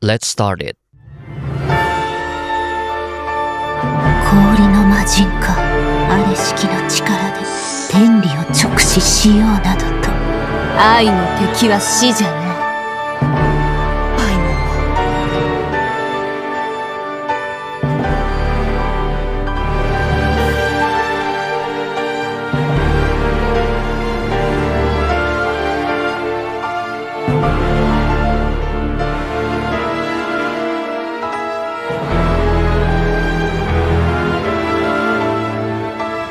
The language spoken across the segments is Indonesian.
Let's start it. 氷の魔人か、あれしきの力で天理を直視しようなどと。愛の敵は死じゃね。パイモンは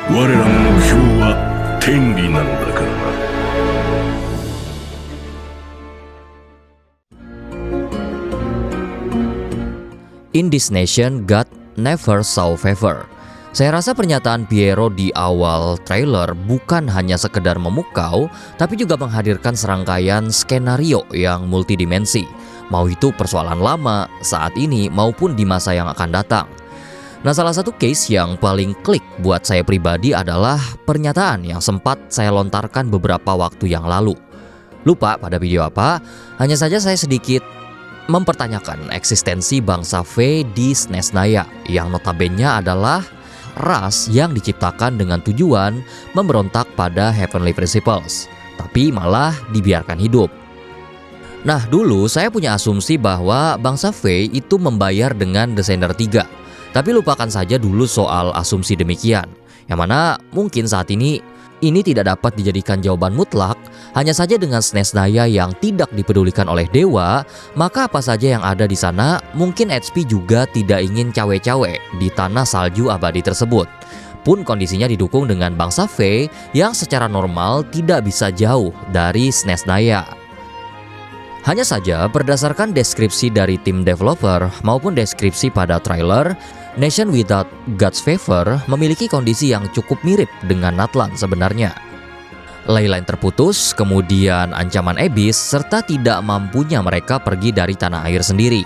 我らの目標は天理なのだからな。In this nation, God never saw favor. Saya rasa pernyataan Piero di awal trailer bukan hanya sekedar memukau, tapi juga menghadirkan serangkaian skenario yang multidimensi, mau itu persoalan lama, saat ini, maupun di masa yang akan datang. Nah, salah satu case yang paling klik buat saya pribadi adalah pernyataan yang sempat saya lontarkan beberapa waktu yang lalu. Lupa pada video apa, hanya saja saya sedikit mempertanyakan eksistensi bangsa Fey di Snezhnaya yang notabene adalah ras yang diciptakan dengan tujuan memberontak pada Heavenly Principles, tapi malah dibiarkan hidup. Nah, dulu saya punya asumsi bahwa bangsa Fey itu membayar dengan Descender 3. Tapi lupakan saja dulu soal asumsi demikian, yang mana mungkin saat ini tidak dapat dijadikan jawaban mutlak. Hanya saja dengan Snezhnaya yang tidak dipedulikan oleh dewa, maka apa saja yang ada di sana mungkin HP juga tidak ingin cawe-cawe di tanah salju abadi tersebut. Pun kondisinya didukung dengan bangsa Fey yang secara normal tidak bisa jauh dari Snezhnaya. Hanya saja berdasarkan deskripsi dari tim developer maupun deskripsi pada trailer, Nation Without God's Favor memiliki kondisi yang cukup mirip dengan Natlan sebenarnya. Ley line terputus, kemudian ancaman Abyss, serta tidak mampunya mereka pergi dari tanah air sendiri.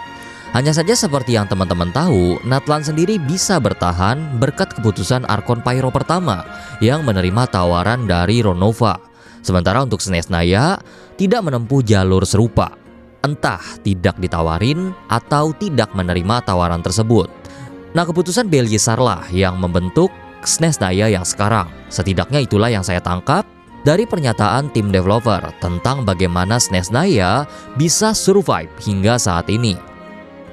Hanya saja seperti yang teman-teman tahu, Natlan sendiri bisa bertahan berkat keputusan Arkon Pyro pertama yang menerima tawaran dari Ronova. Sementara untuk Snezhnaya tidak menempuh jalur serupa, entah tidak ditawarin atau tidak menerima tawaran tersebut. Nah, keputusan Beliesar lah yang membentuk Snezhnaya yang sekarang. Setidaknya itulah yang saya tangkap dari pernyataan tim developer tentang bagaimana Snezhnaya bisa survive hingga saat ini.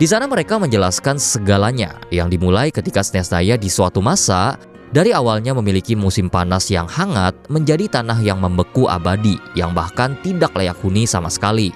Di sana mereka menjelaskan segalanya yang dimulai ketika Snezhnaya di suatu masa dari awalnya memiliki musim panas yang hangat menjadi tanah yang membeku abadi yang bahkan tidak layak huni sama sekali.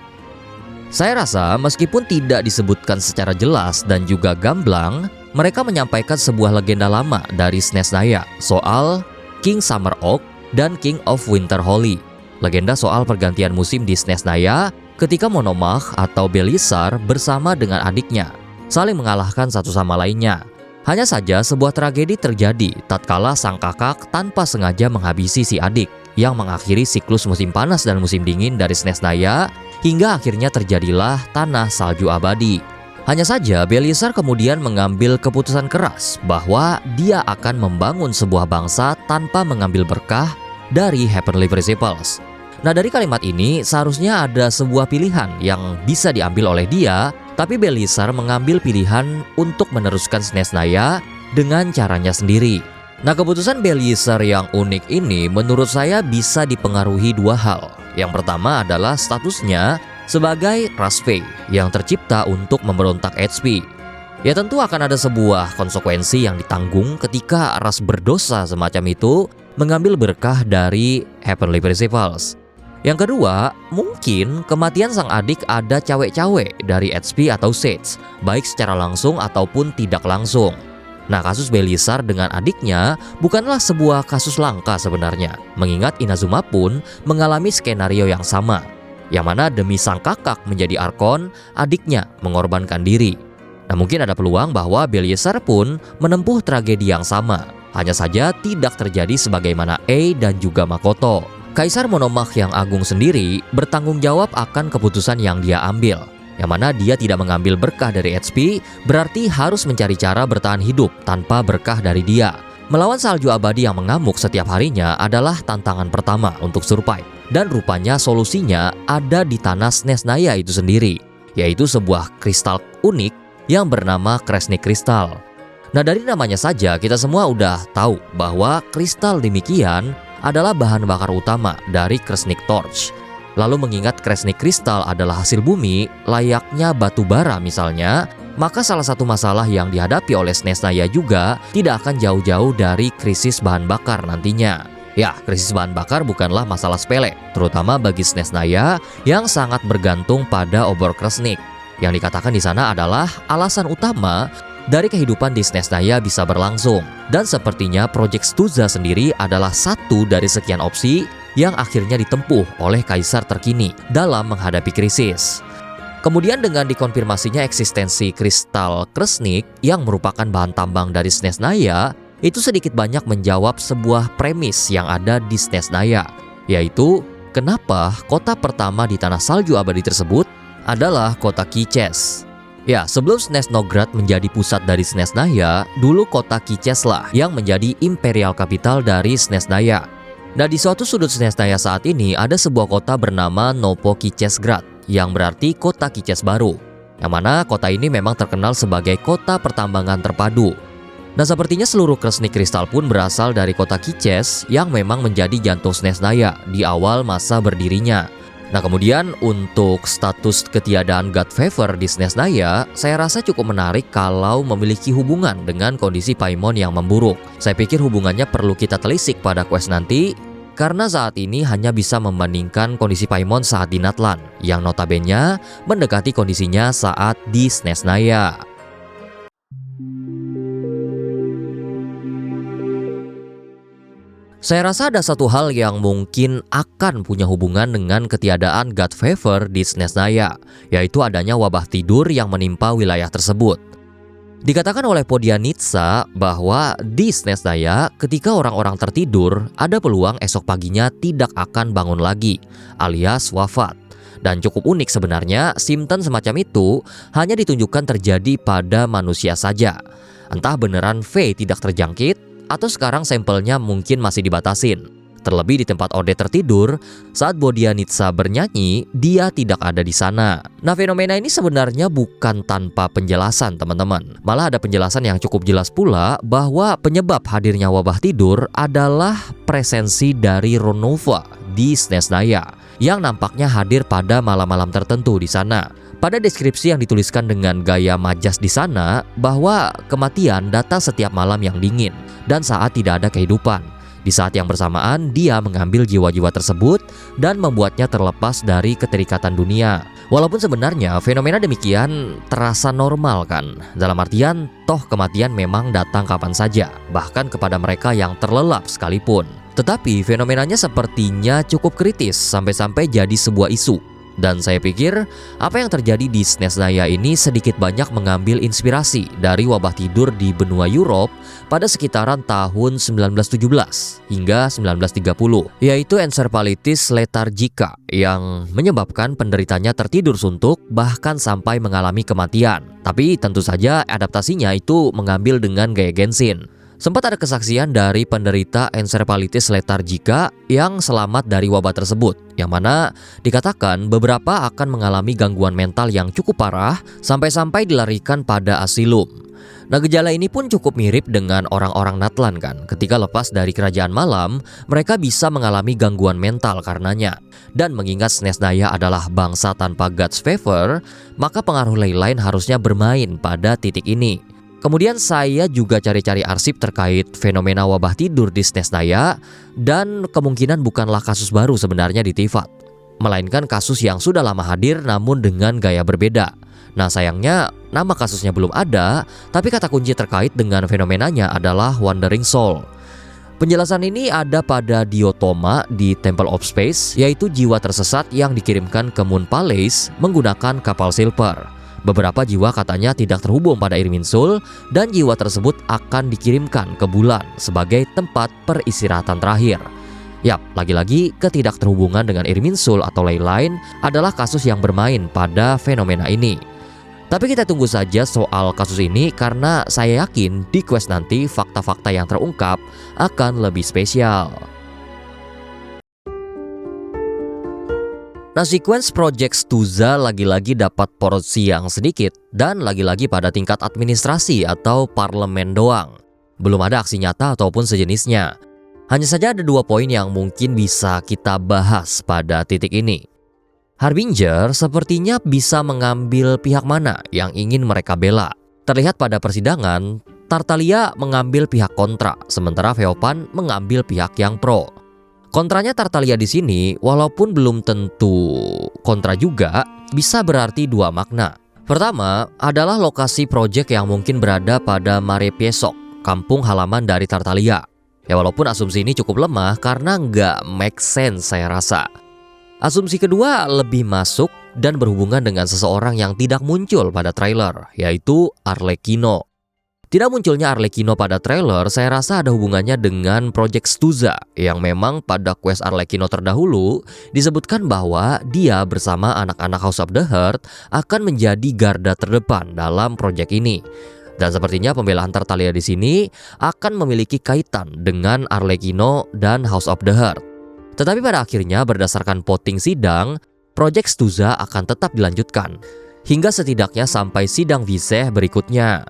Saya rasa meskipun tidak disebutkan secara jelas dan juga gamblang, mereka menyampaikan sebuah legenda lama dari Snezhnaya soal King Summer Oak dan King of Winter Holy. Legenda soal pergantian musim di Snezhnaya ketika Monomach atau Beliesar bersama dengan adiknya saling mengalahkan satu sama lainnya. Hanya saja sebuah tragedi terjadi tatkala sang kakak tanpa sengaja menghabisi si adik yang mengakhiri siklus musim panas dan musim dingin dari Snezhnaya hingga akhirnya terjadilah tanah salju abadi. Hanya saja Beliesar kemudian mengambil keputusan keras bahwa dia akan membangun sebuah bangsa tanpa mengambil berkah dari Heavenly Principles. Nah, dari kalimat ini seharusnya ada sebuah pilihan yang bisa diambil oleh dia, tapi Beliesar mengambil pilihan untuk meneruskan Snezhnaya dengan caranya sendiri. Nah, keputusan Beliesar yang unik ini menurut saya bisa dipengaruhi dua hal. Yang pertama adalah statusnya sebagai ras Fey yang tercipta untuk memberontak HP. Ya, tentu akan ada sebuah konsekuensi yang ditanggung ketika ras berdosa semacam itu mengambil berkah dari Heavenly Principles. Yang kedua, mungkin kematian sang adik ada cawe-cawe dari HP atau Sage, baik secara langsung ataupun tidak langsung. Nah, kasus Beliesar dengan adiknya bukanlah sebuah kasus langka sebenarnya, mengingat Inazuma pun mengalami skenario yang sama, yang mana demi sang kakak menjadi Arkon, adiknya mengorbankan diri. Nah, mungkin ada peluang bahwa Beliesar pun menempuh tragedi yang sama, hanya saja tidak terjadi sebagaimana A dan juga Makoto. Kaisar Monomach yang agung sendiri bertanggung jawab akan keputusan yang dia ambil, yang mana dia tidak mengambil berkah dari HP, berarti harus mencari cara bertahan hidup tanpa berkah dari dia. Melawan salju abadi yang mengamuk setiap harinya adalah tantangan pertama untuk survive. Dan rupanya solusinya ada di tanah Snezhnaya itu sendiri. yaitu sebuah kristal unik yang bernama Kresnik Kristal. Nah, dari namanya saja kita semua udah tahu bahwa kristal demikian adalah bahan bakar utama dari Kresnik Torch. Lalu mengingat Kresnik Kristal adalah hasil bumi, layaknya batu bara misalnya, maka salah satu masalah yang dihadapi oleh Snezhnaya juga tidak akan jauh-jauh dari krisis bahan bakar nantinya. Ya, krisis bahan bakar bukanlah masalah sepele, terutama bagi Snezhnaya yang sangat bergantung pada obor Kresnik. Yang dikatakan di sana adalah alasan utama dari kehidupan di Snezhnaya bisa berlangsung. Dan sepertinya Project Stuza sendiri adalah satu dari sekian opsi yang akhirnya ditempuh oleh kaisar terkini dalam menghadapi krisis. Kemudian dengan dikonfirmasinya eksistensi kristal Kresnik yang merupakan bahan tambang dari Snezhnaya, itu sedikit banyak menjawab sebuah premis yang ada di Snezhnaya, yaitu kenapa kota pertama di tanah salju abadi tersebut adalah kota Kiches. Ya, sebelum Snezhnograd menjadi pusat dari Snezhnaya, dulu kota Kiches lah yang menjadi imperial capital dari Snezhnaya. Nah, di suatu sudut Snezhnaya saat ini ada sebuah kota bernama Novo Kichesgrad yang berarti kota Kiches baru, yang mana kota ini memang terkenal sebagai kota pertambangan terpadu. Nah, sepertinya seluruh Kresnik Kristal pun berasal dari kota Kiches yang memang menjadi jantung Snezhnaya di awal masa berdirinya. Nah, kemudian untuk status ketiadaan God Favor di Snezhnaya, saya rasa cukup menarik kalau memiliki hubungan dengan kondisi Paimon yang memburuk. Saya pikir hubungannya perlu kita telisik pada quest nanti, karena saat ini hanya bisa membandingkan kondisi Paimon saat di Natlan, yang notabene mendekati kondisinya saat di Snezhnaya. Saya rasa ada satu hal yang mungkin akan punya hubungan dengan ketiadaan God Favor di Snezhnaya, yaitu adanya wabah tidur yang menimpa wilayah tersebut. Dikatakan oleh Podianitsa bahwa di Snezhnaya ketika orang-orang tertidur, ada peluang esok paginya tidak akan bangun lagi, alias wafat. Dan cukup unik sebenarnya, simptom semacam itu hanya ditunjukkan terjadi pada manusia saja. Entah beneran V tidak terjangkit, atau sekarang sampelnya mungkin masih dibatasin. Terlebih di tempat Ode tertidur, saat Podianitsa bernyanyi, dia tidak ada di sana. Nah, fenomena ini sebenarnya bukan tanpa penjelasan, teman-teman. Malah ada penjelasan yang cukup jelas pula bahwa penyebab hadirnya wabah tidur adalah presensi dari Ronova di Snezhnaya yang nampaknya hadir pada malam-malam tertentu di sana. Pada deskripsi yang dituliskan dengan gaya majas di sana, bahwa kematian datang setiap malam yang dingin dan saat tidak ada kehidupan. Di saat yang bersamaan, dia mengambil jiwa-jiwa tersebut dan membuatnya terlepas dari keterikatan dunia. Walaupun sebenarnya fenomena demikian terasa normal kan, dalam artian toh kematian memang datang kapan saja, bahkan kepada mereka yang terlelap sekalipun. Tetapi fenomenanya sepertinya cukup kritis sampai-sampai jadi sebuah isu. Dan saya pikir apa yang terjadi di Snezhnaya ini sedikit banyak mengambil inspirasi dari wabah tidur di benua Europe pada sekitaran tahun 1917 hingga 1930, yaitu encephalitis lethargica yang menyebabkan penderitanya tertidur suntuk bahkan sampai mengalami kematian. Tapi tentu saja adaptasinya itu mengambil dengan gaya Genshin. Sempat ada kesaksian dari penderita encephalitis lethargica yang selamat dari wabah tersebut, yang mana dikatakan beberapa akan mengalami gangguan mental yang cukup parah sampai-sampai dilarikan pada asilum. Nah, gejala ini pun cukup mirip dengan orang-orang Natlan kan. Ketika lepas dari kerajaan malam, mereka bisa mengalami gangguan mental karenanya. Dan mengingat Snezhnaya adalah bangsa tanpa God's Favor, maka pengaruh lain harusnya bermain pada titik ini. Kemudian saya juga cari-cari arsip terkait fenomena wabah tidur di Snezhnaya, dan kemungkinan bukanlah kasus baru sebenarnya di Teyvat, melainkan kasus yang sudah lama hadir namun dengan gaya berbeda. Nah, sayangnya nama kasusnya belum ada, tapi kata kunci terkait dengan fenomenanya adalah Wandering Soul. Penjelasan ini ada pada Diotoma di Temple of Space, yaitu jiwa tersesat yang dikirimkan ke Moon Palace menggunakan kapal Silver. Beberapa jiwa katanya tidak terhubung pada Irminsul dan jiwa tersebut akan dikirimkan ke bulan sebagai tempat peristirahatan terakhir. Yap, lagi-lagi ketidakterhubungan dengan Irminsul atau lain-lain adalah kasus yang bermain pada fenomena ini. Tapi kita tunggu saja soal kasus ini karena saya yakin di quest nanti fakta-fakta yang terungkap akan lebih spesial. Nah, sequence Project Stuza lagi-lagi dapat porsi yang sedikit dan lagi-lagi pada tingkat administrasi atau parlemen doang. Belum ada aksi nyata ataupun sejenisnya. Hanya saja ada 2 poin yang mungkin bisa kita bahas pada titik ini. Harbinger sepertinya bisa mengambil pihak mana yang ingin mereka bela. Terlihat pada persidangan, Tartaglia mengambil pihak kontra, sementara Feopan mengambil pihak yang pro. Kontranya Tartaglia di sini, walaupun belum tentu kontra juga, bisa berarti 2 makna. Pertama, adalah lokasi proyek yang mungkin berada pada Mare Piesok, kampung halaman dari Tartaglia. Ya walaupun asumsi ini cukup lemah karena nggak make sense saya rasa. Asumsi kedua lebih masuk dan berhubungan dengan seseorang yang tidak muncul pada trailer, yaitu Arlecchino. Tidak munculnya Arlecchino pada trailer saya rasa ada hubungannya dengan Project Stuza yang memang pada quest Arlecchino terdahulu disebutkan bahwa dia bersama anak-anak House of the Heart akan menjadi garda terdepan dalam proyek ini. Dan sepertinya pembelaan Tartaglia di sini akan memiliki kaitan dengan Arlecchino dan House of the Heart. Tetapi pada akhirnya berdasarkan voting sidang, Project Stuza akan tetap dilanjutkan hingga setidaknya sampai sidang Viseh berikutnya.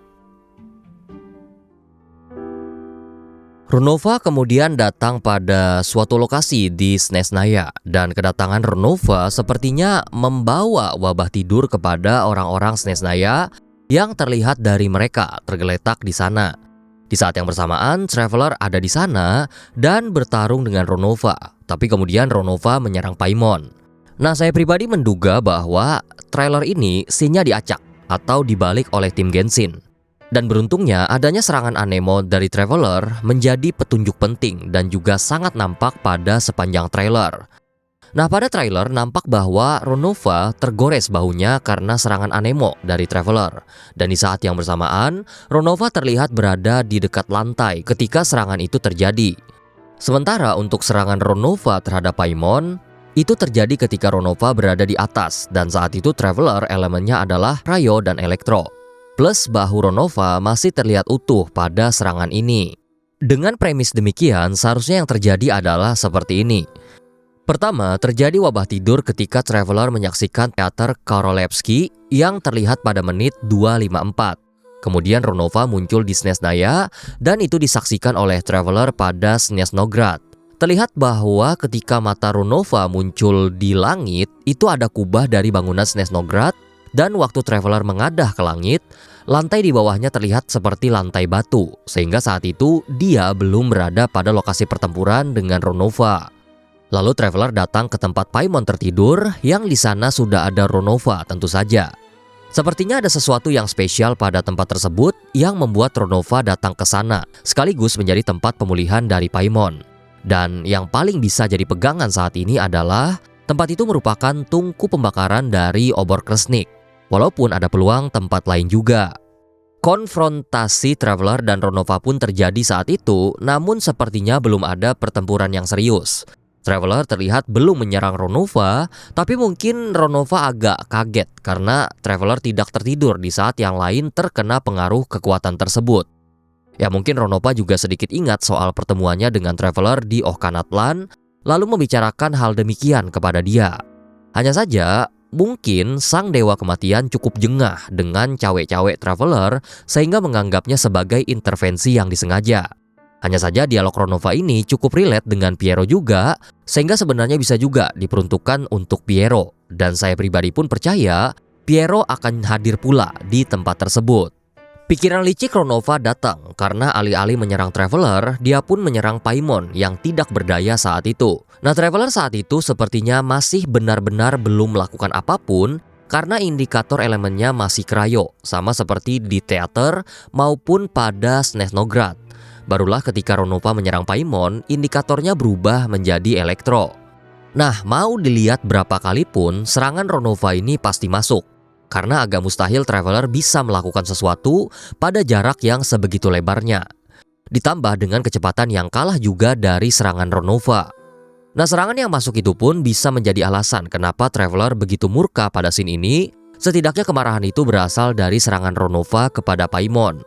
Runova kemudian datang pada suatu lokasi di Snezhnaya dan kedatangan Runova sepertinya membawa wabah tidur kepada orang-orang Snezhnaya yang terlihat dari mereka tergeletak di sana. Di saat yang bersamaan, Traveler ada di sana dan bertarung dengan Runova, tapi kemudian Runova menyerang Paimon. Nah, saya pribadi menduga bahwa trailer ini scene-nya diacak atau dibalik oleh tim Genshin. Dan beruntungnya adanya serangan Anemo dari Traveler menjadi petunjuk penting dan juga sangat nampak pada sepanjang trailer. Nah, pada trailer nampak bahwa Runova tergores bahunya karena serangan Anemo dari Traveler. Dan di saat yang bersamaan, Runova terlihat berada di dekat lantai ketika serangan itu terjadi. Sementara untuk serangan Runova terhadap Paimon, itu terjadi ketika Runova berada di atas dan saat itu Traveler elemennya adalah Rayo dan Elektro. Plus bahu Runova masih terlihat utuh pada serangan ini. Dengan premis demikian, seharusnya yang terjadi adalah seperti ini. Pertama, terjadi wabah tidur ketika Traveler menyaksikan teater Korolevsky yang terlihat pada menit 254. Kemudian Runova muncul di Snezhnaya dan itu disaksikan oleh Traveler pada Snezhnograd. Terlihat bahwa ketika mata Runova muncul di langit, itu ada kubah dari bangunan Snezhnograd. Dan waktu Traveler mengadah ke langit, lantai di bawahnya terlihat seperti lantai batu, sehingga saat itu dia belum berada pada lokasi pertempuran dengan Runova. Lalu Traveler datang ke tempat Paimon tertidur, yang di sana sudah ada Runova tentu saja. Sepertinya ada sesuatu yang spesial pada tempat tersebut yang membuat Runova datang ke sana, sekaligus menjadi tempat pemulihan dari Paimon. Dan yang paling bisa jadi pegangan saat ini adalah tempat itu merupakan tungku pembakaran dari obor Kresnik. Walaupun ada peluang tempat lain juga. Konfrontasi Traveler dan Runova pun terjadi saat itu, namun sepertinya belum ada pertempuran yang serius. Traveler terlihat belum menyerang Runova, tapi mungkin Runova agak kaget karena Traveler tidak tertidur di saat yang lain terkena pengaruh kekuatan tersebut. Ya mungkin Runova juga sedikit ingat soal pertemuannya dengan Traveler di Ohkanatlan, lalu membicarakan hal demikian kepada dia. Hanya saja, mungkin sang dewa kematian cukup jengah dengan cawe-cawe Traveler sehingga menganggapnya sebagai intervensi yang disengaja. Hanya saja dialog Runova ini cukup relate dengan Pierrot juga, sehingga sebenarnya bisa juga diperuntukkan untuk Pierrot. Dan saya pribadi pun percaya Pierrot akan hadir pula di tempat tersebut. Pikiran licik Runova datang karena alih-alih menyerang Traveler, dia pun menyerang Paimon yang tidak berdaya saat itu. Nah, Traveler saat itu sepertinya masih benar-benar belum melakukan apapun karena indikator elemennya masih Krayo, sama seperti di teater maupun pada Snezhnograd. Barulah ketika Runova menyerang Paimon, indikatornya berubah menjadi Elektro. Nah, mau dilihat berapa kali pun, serangan Runova ini pasti masuk. Karena agak mustahil Traveler bisa melakukan sesuatu pada jarak yang sebegitu lebarnya. Ditambah dengan kecepatan yang kalah juga dari serangan Runova. Nah, serangan yang masuk itu pun bisa menjadi alasan kenapa Traveler begitu murka pada scene ini. Setidaknya kemarahan itu berasal dari serangan Runova kepada Paimon.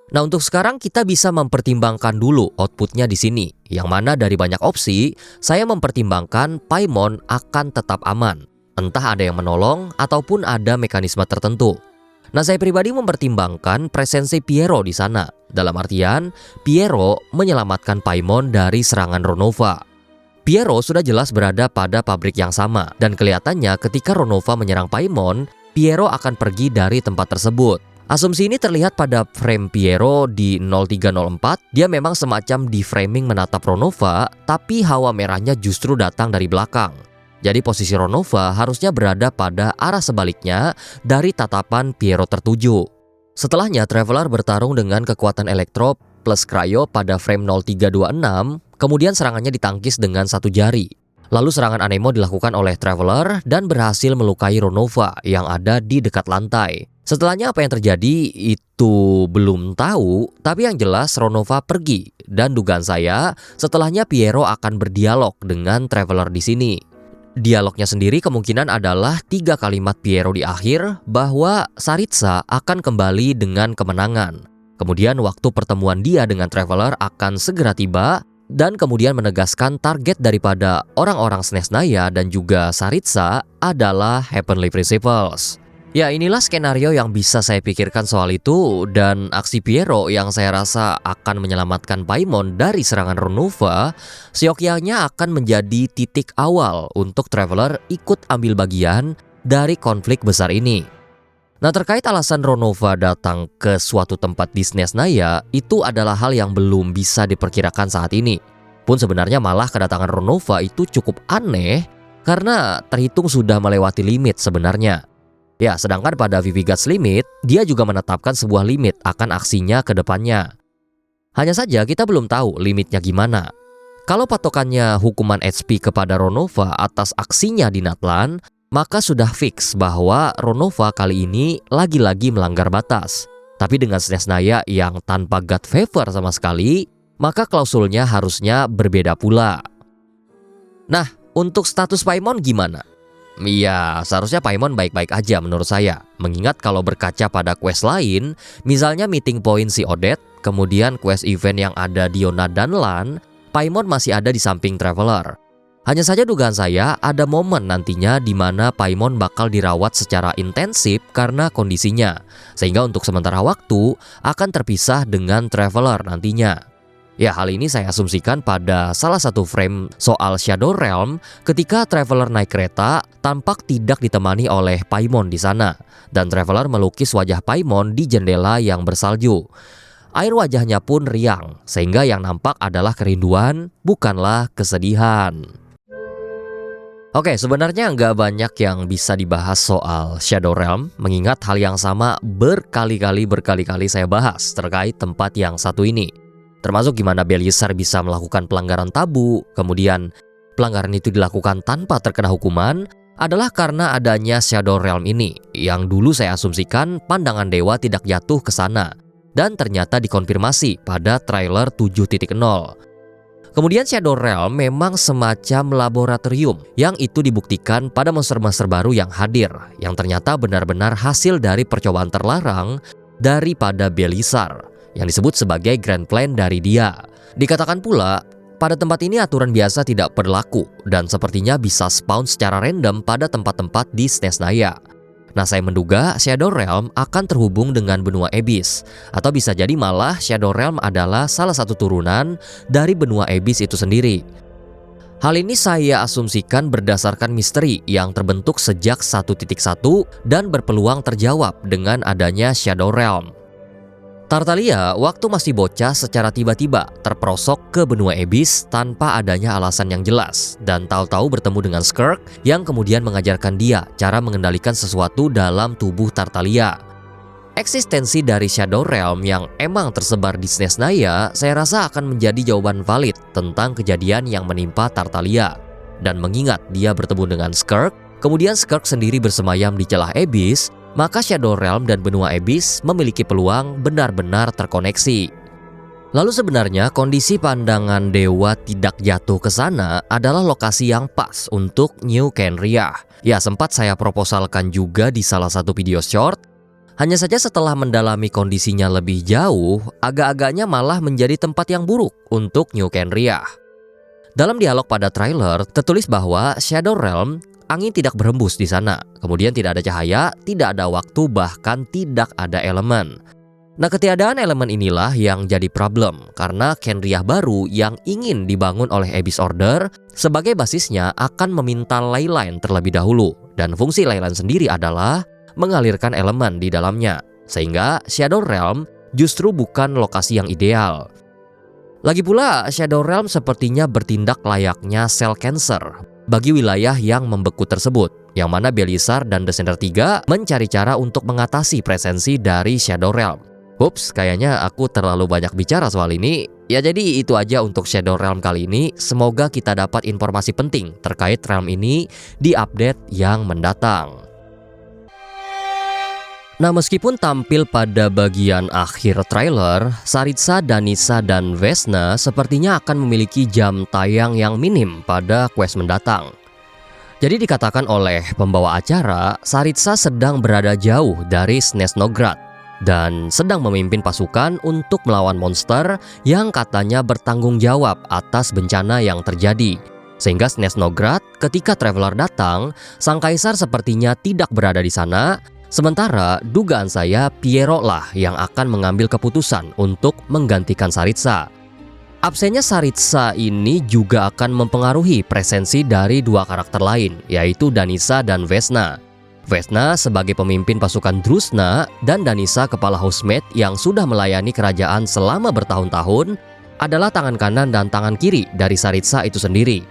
Nah, untuk sekarang kita bisa mempertimbangkan dulu outputnya di sini. Yang mana dari banyak opsi, saya mempertimbangkan Paimon akan tetap aman. Entah ada yang menolong ataupun ada mekanisme tertentu. Nah, saya pribadi mempertimbangkan presensi Piero di sana. Dalam artian, Piero menyelamatkan Paimon dari serangan Ronova. Piero sudah jelas berada pada pabrik yang sama, dan kelihatannya ketika Ronova menyerang Paimon, Piero akan pergi dari tempat tersebut. Asumsi ini terlihat pada frame Piero di 0304. Dia memang semacam di-framing menatap Ronova, tapi hawa merahnya justru datang dari belakang. Jadi posisi Ronova harusnya berada pada arah sebaliknya dari tatapan Piero tertuju. Setelahnya, Traveler bertarung dengan kekuatan elektro plus cryo pada frame 0326, kemudian serangannya ditangkis dengan satu jari. Lalu serangan Anemo dilakukan oleh Traveler dan berhasil melukai Ronova yang ada di dekat lantai. Setelahnya apa yang terjadi itu belum tahu, tapi yang jelas Ronova pergi. Dan dugaan saya, setelahnya Piero akan berdialog dengan Traveler di sini. Dialognya sendiri kemungkinan adalah 3 kalimat Piero di akhir bahwa Saritsa akan kembali dengan kemenangan. Kemudian waktu pertemuan dia dengan Traveler akan segera tiba dan kemudian menegaskan target daripada orang-orang Snesnaya dan juga Saritsa adalah Heavenly Principles. Ya, inilah skenario yang bisa saya pikirkan soal itu, dan aksi Piero yang saya rasa akan menyelamatkan Paimon dari serangan Ronova seyogyanya akan menjadi titik awal untuk Traveler ikut ambil bagian dari konflik besar ini. Nah, terkait alasan Ronova datang ke suatu tempat di Snesnaya, itu adalah hal yang belum bisa diperkirakan saat ini. Pun sebenarnya malah kedatangan Ronova itu cukup aneh karena terhitung sudah melewati limit sebenarnya. Ya, sedangkan pada Vivigat's Limit, dia juga menetapkan sebuah limit akan aksinya ke depannya. Hanya saja kita belum tahu limitnya gimana. Kalau patokannya hukuman HP kepada Ronova atas aksinya di Natlan, maka sudah fix bahwa Ronova kali ini lagi-lagi melanggar batas. Tapi dengan Snesnaya yang tanpa God Favor sama sekali, maka klausulnya harusnya berbeda pula. Nah, untuk status Paimon gimana? Iya, seharusnya Paimon baik-baik aja menurut saya. Mengingat kalau berkaca pada quest lain, misalnya meeting point si Odette, kemudian quest event yang ada di Yona dan Lan, Paimon masih ada di samping Traveler. Hanya saja dugaan saya ada momen nantinya di mana Paimon bakal dirawat secara intensif karena kondisinya, sehingga untuk sementara waktu akan terpisah dengan Traveler nantinya. Ya, hal ini saya asumsikan pada salah satu frame soal Shadow Realm ketika Traveler naik kereta tampak tidak ditemani oleh Paimon di sana, dan Traveler melukis wajah Paimon di jendela yang bersalju. Air wajahnya pun riang, sehingga yang nampak adalah kerinduan, bukanlah kesedihan. Oke, sebenarnya nggak banyak yang bisa dibahas soal Shadow Realm, mengingat hal yang sama berkali-kali saya bahas terkait tempat yang satu ini. Termasuk gimana Belisar bisa melakukan pelanggaran tabu, kemudian pelanggaran itu dilakukan tanpa terkena hukuman, adalah karena adanya Shadow Realm ini, yang dulu saya asumsikan pandangan dewa tidak jatuh ke sana, dan ternyata dikonfirmasi pada trailer 7.0. Kemudian Shadow Realm memang semacam laboratorium, yang itu dibuktikan pada monster-monster baru yang hadir, yang ternyata benar-benar hasil dari percobaan terlarang daripada Belisar, yang disebut sebagai grand plan dari dia. Dikatakan pula, pada tempat ini aturan biasa tidak berlaku dan sepertinya bisa spawn secara random pada tempat-tempat di Snesnaya. Nah, saya menduga Shadow Realm akan terhubung dengan benua Abyss, atau bisa jadi malah Shadow Realm adalah salah satu turunan dari benua Abyss itu sendiri. Hal ini saya asumsikan berdasarkan misteri yang terbentuk sejak 1.1 dan berpeluang terjawab dengan adanya Shadow Realm. Tartaglia waktu masih bocah secara tiba-tiba terperosok ke benua Abyss tanpa adanya alasan yang jelas, dan tahu-tahu bertemu dengan Skirk yang kemudian mengajarkan dia cara mengendalikan sesuatu dalam tubuh Tartaglia. Eksistensi dari Shadow Realm yang emang tersebar di Snesnaya saya rasa akan menjadi jawaban valid tentang kejadian yang menimpa Tartaglia. Dan mengingat dia bertemu dengan Skirk, kemudian Skirk sendiri bersemayam di celah Abyss, maka Shadow Realm dan benua Abyss memiliki peluang benar-benar terkoneksi. Lalu sebenarnya kondisi pandangan dewa tidak jatuh ke sana adalah lokasi yang pas untuk New Khaenri'ah. Ya, sempat saya proposalkan juga di salah satu video short. Hanya saja setelah mendalami kondisinya lebih jauh, agak-agaknya malah menjadi tempat yang buruk untuk New Khaenri'ah. Dalam dialog pada trailer tertulis bahwa Shadow Realm angin tidak berhembus di sana. Kemudian tidak ada cahaya, tidak ada waktu, bahkan tidak ada elemen. Nah, ketiadaan elemen inilah yang jadi problem karena Khenriah baru yang ingin dibangun oleh Abyss Order sebagai basisnya akan meminta leyline terlebih dahulu, dan fungsi leyline sendiri adalah mengalirkan elemen di dalamnya, sehingga Shadow Realm justru bukan lokasi yang ideal. Lagi pula, Shadow Realm sepertinya bertindak layaknya sel cancer bagi wilayah yang membeku tersebut, yang mana Belisar dan Descender 3 mencari cara untuk mengatasi presensi dari Shadow Realm. Ups, kayaknya aku terlalu banyak bicara soal ini. Ya jadi itu aja untuk Shadow Realm kali ini. Semoga kita dapat informasi penting terkait realm ini di update yang mendatang. Nah, meskipun tampil pada bagian akhir trailer, Saritsa, Danisa, dan Vesna sepertinya akan memiliki jam tayang yang minim pada quest mendatang. Jadi dikatakan oleh pembawa acara, Saritsa sedang berada jauh dari Snezhnograd dan sedang memimpin pasukan untuk melawan monster yang katanya bertanggung jawab atas bencana yang terjadi. Sehingga Snezhnograd, ketika Traveler datang, sang kaisar sepertinya tidak berada di sana. Sementara dugaan saya Pierrot lah yang akan mengambil keputusan untuk menggantikan Saritsa. Absennya Saritsa ini juga akan mempengaruhi presensi dari dua karakter lain, yaitu Danisa dan Vesna. Vesna sebagai pemimpin pasukan Drusna dan Danisa kepala housemate yang sudah melayani kerajaan selama bertahun-tahun adalah tangan kanan dan tangan kiri dari Saritsa itu sendiri.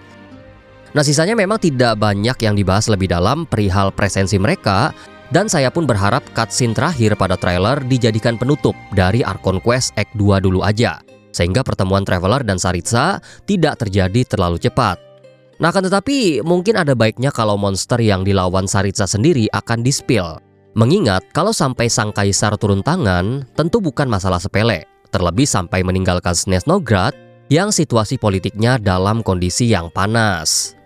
Nah, sisanya memang tidak banyak yang dibahas lebih dalam perihal presensi mereka, dan saya pun berharap cutscene terakhir pada trailer dijadikan penutup dari Archon Quest Act 2 dulu aja, sehingga pertemuan Traveler dan Saritsa tidak terjadi terlalu cepat. Nah, akan tetapi mungkin ada baiknya kalau monster yang dilawan Saritsa sendiri akan di-spill. Mengingat kalau sampai sang kaisar turun tangan, tentu bukan masalah sepele. Terlebih sampai meninggalkan Snezhnograd yang situasi politiknya dalam kondisi yang panas.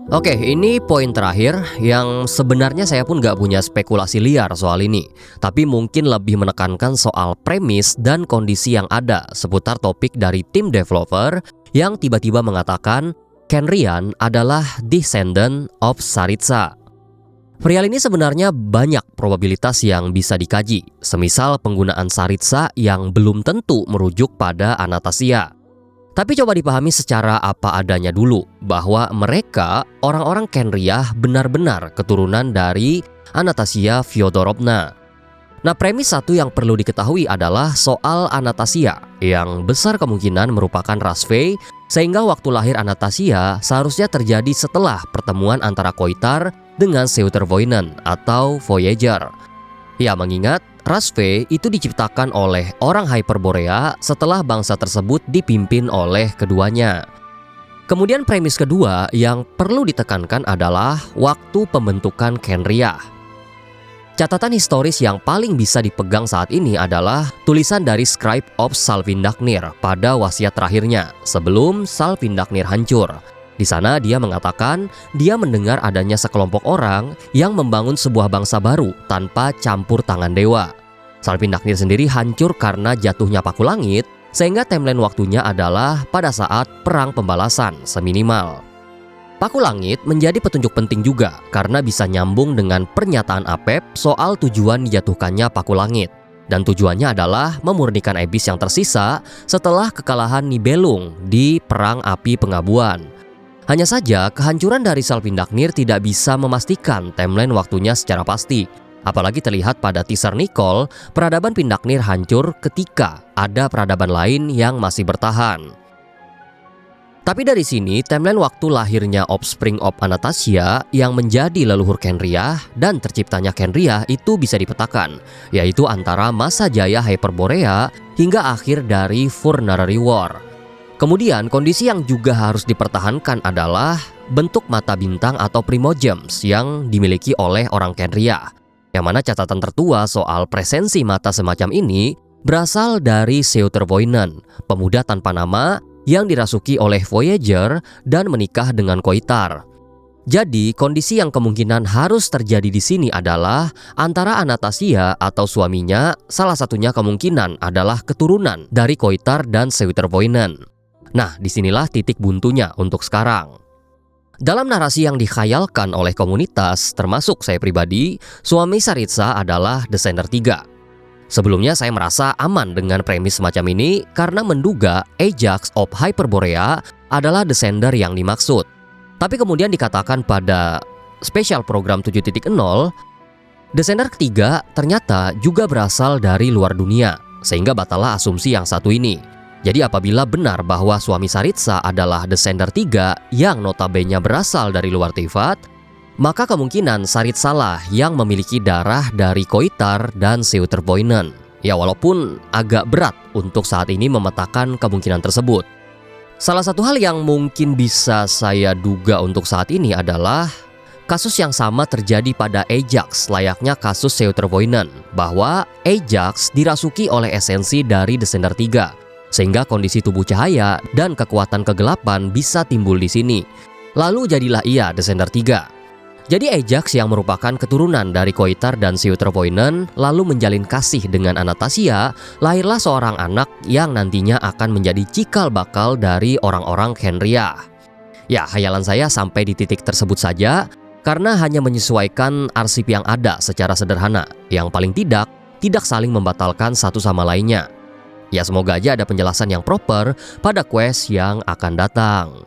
Oke, ini poin terakhir yang sebenarnya saya pun gak punya spekulasi liar soal ini. Tapi mungkin lebih menekankan soal premis dan kondisi yang ada seputar topik dari tim developer yang tiba-tiba mengatakan Khenrian adalah descendant of Saritsa. Perihal ini sebenarnya banyak probabilitas yang bisa dikaji, semisal penggunaan Saritsa yang belum tentu merujuk pada Anastasia. Tapi coba dipahami secara apa adanya dulu, bahwa mereka, orang-orang Khenriah benar-benar keturunan dari Anastasia Fyodorovna. Nah, premis satu yang perlu diketahui adalah soal Anastasia, yang besar kemungkinan merupakan ras Fey, sehingga waktu lahir Anastasia seharusnya terjadi setelah pertemuan antara Koitar dengan Seutervoinen atau Voyager. Ya, mengingat ras Fey itu diciptakan oleh orang Hyperborea setelah bangsa tersebut dipimpin oleh keduanya. Kemudian premis kedua yang perlu ditekankan adalah waktu pembentukan Khenriah. Catatan historis yang paling bisa dipegang saat ini adalah tulisan dari Scribe of Salvindakhmir pada wasiat terakhirnya sebelum Salvindakhmir hancur. Di sana dia mengatakan dia mendengar adanya sekelompok orang yang membangun sebuah bangsa baru tanpa campur tangan dewa. Salvindakhmir sendiri hancur karena jatuhnya paku langit, sehingga timeline waktunya adalah pada saat perang pembalasan seminimal. Paku langit menjadi petunjuk penting juga karena bisa nyambung dengan pernyataan Apep soal tujuan dijatuhkannya paku langit. Dan tujuannya adalah memurnikan Abyss yang tersisa setelah kekalahan Nibelung di Perang Api Pengabuan. Hanya saja kehancuran dari Salvindakhmir tidak bisa memastikan timeline waktunya secara pasti. Apalagi terlihat pada teaser Nicole, peradaban Pindaknir hancur ketika ada peradaban lain yang masih bertahan. Tapi dari sini, timeline waktu lahirnya Offspring of Anastasia yang menjadi leluhur Khenriah dan terciptanya Khenriah itu bisa dipetakan, yaitu antara masa jaya Hyperborea hingga akhir dari Furnarary War. Kemudian kondisi yang juga harus dipertahankan adalah bentuk mata bintang atau primogems yang dimiliki oleh orang Khenriah, yang mana catatan tertua soal presensi mata semacam ini berasal dari Seutervoinen, pemuda tanpa nama yang dirasuki oleh Voyager dan menikah dengan Koitar. Jadi, kondisi yang kemungkinan harus terjadi di sini adalah antara Anastasia atau suaminya, salah satunya kemungkinan adalah keturunan dari Koitar dan Seutervoinen. Nah, disinilah titik buntunya untuk sekarang. Dalam narasi yang dikhayalkan oleh komunitas, termasuk saya pribadi, suami Saritsa adalah Descender 3. Sebelumnya saya merasa aman dengan premis semacam ini karena menduga Ajax of Hyperborea adalah Descender yang dimaksud. Tapi kemudian dikatakan pada Special Program 7.0, Descender ketiga ternyata juga berasal dari luar dunia, sehingga batallah asumsi yang satu ini. Jadi apabila benar bahwa suami Saritsa adalah Descender 3 yang notabene berasal dari luar Teyvat, maka kemungkinan Saritsa lah yang memiliki darah dari Koitar dan Seutervoinen. Ya walaupun agak berat untuk saat ini memetakan kemungkinan tersebut. Salah satu hal yang mungkin bisa saya duga untuk saat ini adalah kasus yang sama terjadi pada Ajax layaknya kasus Seutervoinen, bahwa Ajax dirasuki oleh esensi dari Descender 3. Sehingga kondisi tubuh cahaya dan kekuatan kegelapan bisa timbul di sini. Lalu jadilah ia Descender 3. Jadi Ajax yang merupakan keturunan dari Koitar dan Seutervoinen lalu menjalin kasih dengan Anastasia, lahirlah seorang anak yang nantinya akan menjadi cikal bakal dari orang-orang Khenria. Ya, khayalan saya sampai di titik tersebut saja karena hanya menyesuaikan arsip yang ada secara sederhana, yang paling tidak saling membatalkan satu sama lainnya. Ya semoga aja ada penjelasan yang proper pada quest yang akan datang.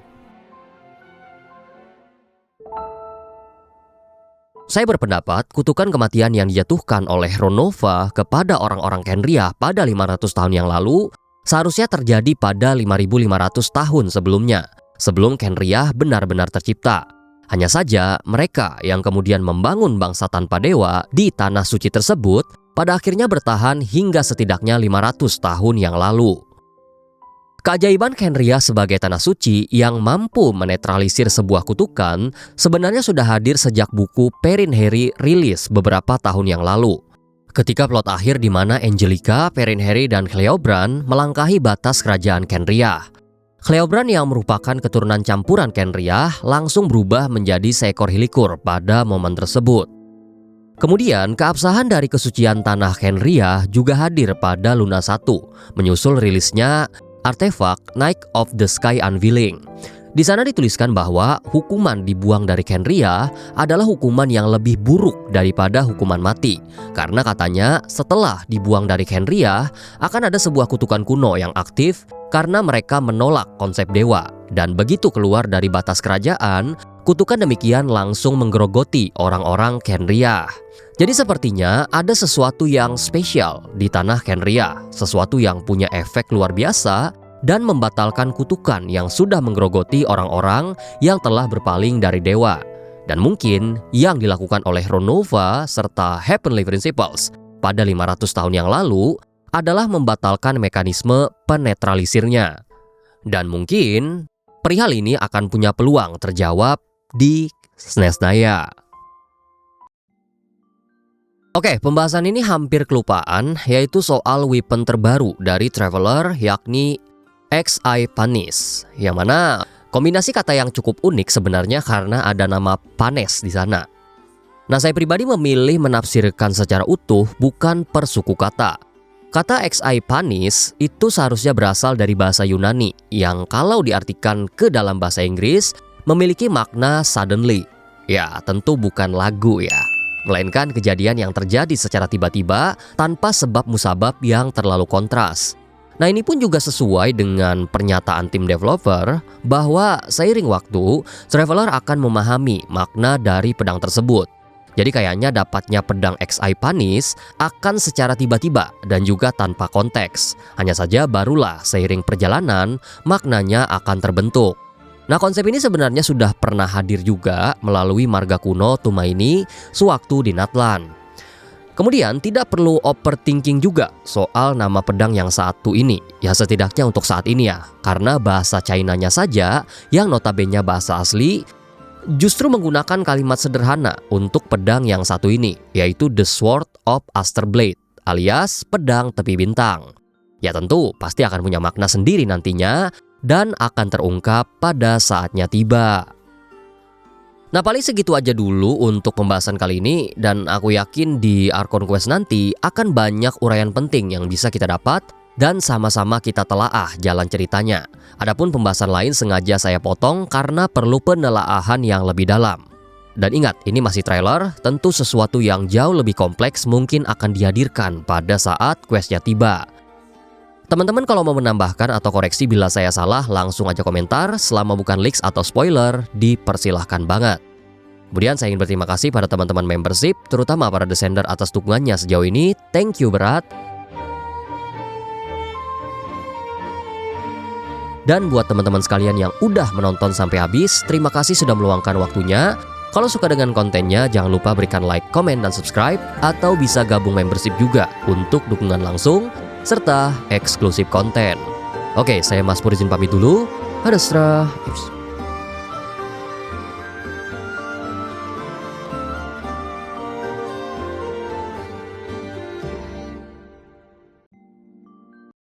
Saya berpendapat kutukan kematian yang dijatuhkan oleh Ronova kepada orang-orang Khenria pada 500 tahun yang lalu seharusnya terjadi pada 5.500 tahun sebelumnya, sebelum Khenria benar-benar tercipta. Hanya saja mereka yang kemudian membangun bangsa tanpa dewa di tanah suci tersebut pada akhirnya bertahan hingga setidaknya 500 tahun yang lalu. Keajaiban Khenria sebagai tanah suci yang mampu menetralisir sebuah kutukan sebenarnya sudah hadir sejak buku Perinheri rilis beberapa tahun yang lalu. Ketika plot akhir di mana Angelica, Perinheri, dan Cleobran melangkahi batas kerajaan Khenria. Cleobran yang merupakan keturunan campuran Khenria langsung berubah menjadi seekor hilikur pada momen tersebut. Kemudian, keabsahan dari kesucian tanah Khenria juga hadir pada Luna 1, menyusul rilisnya artefak Night of the Sky Unveiling. Di sana dituliskan bahwa hukuman dibuang dari Khenria adalah hukuman yang lebih buruk daripada hukuman mati. Karena katanya setelah dibuang dari Khenria akan ada sebuah kutukan kuno yang aktif karena mereka menolak konsep dewa. Dan begitu keluar dari batas kerajaan, kutukan demikian langsung menggerogoti orang-orang Khenria. Jadi sepertinya ada sesuatu yang spesial di tanah Khenria, sesuatu yang punya efek luar biasa dan membatalkan kutukan yang sudah menggerogoti orang-orang yang telah berpaling dari dewa. Dan mungkin yang dilakukan oleh Ronova serta Heavenly Principles pada 500 tahun yang lalu adalah membatalkan mekanisme penetralisirnya. Dan mungkin perihal ini akan punya peluang terjawab di Snezhnaya. Oke, pembahasan ini hampir kelupaan, yaitu soal weapon terbaru dari Traveler, yakni Xi Panis, yang mana kombinasi kata yang cukup unik sebenarnya karena ada nama Panes di sana. Nah, saya pribadi memilih menafsirkan secara utuh bukan per suku kata. Kata Xi Panis itu seharusnya berasal dari bahasa Yunani yang kalau diartikan ke dalam bahasa Inggris memiliki makna suddenly. Ya, tentu bukan lagu ya, melainkan kejadian yang terjadi secara tiba-tiba tanpa sebab musabab yang terlalu kontras. Nah, ini pun juga sesuai dengan pernyataan tim developer bahwa seiring waktu, Traveler akan memahami makna dari pedang tersebut. Jadi kayaknya dapatnya pedang Xi Panis akan secara tiba-tiba dan juga tanpa konteks. Hanya saja barulah seiring perjalanan maknanya akan terbentuk. Nah, konsep ini sebenarnya sudah pernah hadir juga melalui marga kuno Tumaini sewaktu di Natlan. Kemudian tidak perlu overthinking juga soal nama pedang yang satu ini. Ya setidaknya untuk saat ini ya, karena bahasa Chinanya saja yang notabene bahasa asli justru menggunakan kalimat sederhana untuk pedang yang satu ini, yaitu The Sword of Asterblade alias pedang tepi bintang. Ya tentu pasti akan punya makna sendiri nantinya dan akan terungkap pada saatnya tiba. Nah, paling segitu aja dulu untuk pembahasan kali ini, dan aku yakin di Archon Quest nanti akan banyak uraian penting yang bisa kita dapat dan sama-sama kita telaah jalan ceritanya. Adapun pembahasan lain sengaja saya potong karena perlu penelaahan yang lebih dalam. Dan ingat, ini masih trailer, tentu sesuatu yang jauh lebih kompleks mungkin akan dihadirkan pada saat questnya tiba. Teman-teman kalau mau menambahkan atau koreksi bila saya salah, langsung aja komentar. Selama bukan leaks atau spoiler, dipersilahkan banget. Kemudian saya ingin berterima kasih pada teman-teman membership, terutama para descender atas dukungannya sejauh ini. Thank you berat. Dan buat teman-teman sekalian yang udah menonton sampai habis, terima kasih sudah meluangkan waktunya. Kalau suka dengan kontennya, jangan lupa berikan like, komen, dan subscribe. Atau bisa gabung membership juga untuk dukungan langsung serta eksklusif konten. Oke, saya Mas Pur izin pamit dulu. Ada